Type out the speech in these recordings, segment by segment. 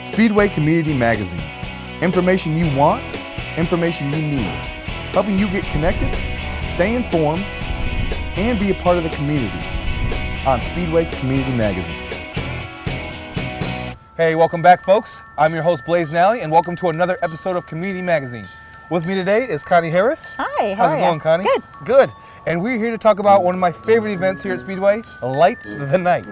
Speedway Community Magazine. Information you want, information you need. Helping you get connected, stay informed, and be a part of the community on Speedway Community Magazine. Hey, welcome back, folks. I'm your host, Blaze Nally, and welcome to another episode of Community Magazine. With me today is Connie Harris. Hi, how's it going, Connie? Good. Good. And we're here to talk about one of my favorite events here at Speedway, Light the Night.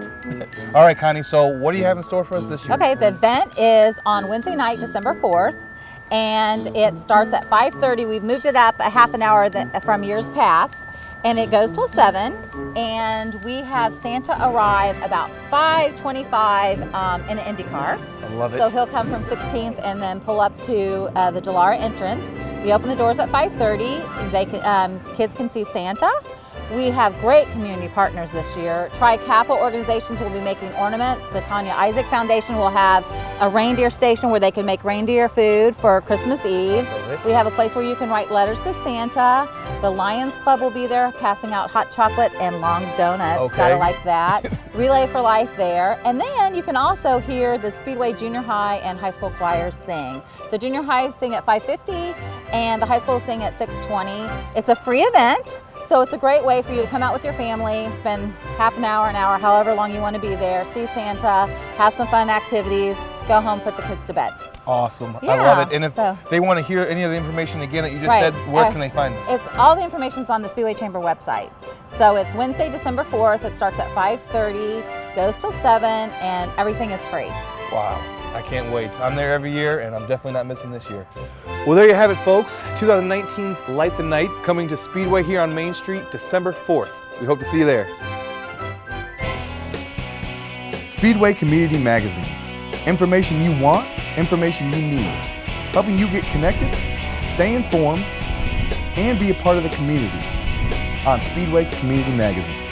All right, Connie, so what do you have in store for us this year? Okay, the event is on Wednesday night, December 4th, and it starts at 5:30. We've moved it up a half an hour from years past, and it goes till 7. And we have Santa arrive about 5:25 in an Indycar. I love it. So he'll come from 16th and then pull up to the Dallara entrance. We open the doors at 5:30. Kids can see Santa. We have great community partners this year. Tri-Kappa organizations will be making ornaments. The Tanya Isaac Foundation will have a reindeer station where they can make reindeer food for Christmas Eve. We have a place where you can write letters to Santa. The Lions Club will be there passing out hot chocolate and Long's Donuts. Okay. Gotta like that. Relay for Life there. And then you can also hear the Speedway Junior High and High School choirs sing. The junior high sing at 5:50 and the high school sing at 6:20. It's a free event. So it's a great way for you to come out with your family, spend half an hour, however long you want to be there, see Santa, have some fun activities, go home, put the kids to bed. Awesome. Yeah, I love it. And if they want to hear any of the information again that you just said, where can they find this? It's all the information's on the Speedway Chamber website. So it's Wednesday, December 4th. It starts at 5:30, goes till 7, and everything is free. Wow. I can't wait. I'm there every year, and I'm definitely not missing this year. Well, there you have it, folks. 2019's Light the Night coming to Speedway here on Main Street, December 4th. We hope to see you there. Speedway Community Magazine. Information you want, information you need. Helping you get connected, stay informed, and be a part of the community on Speedway Community Magazine.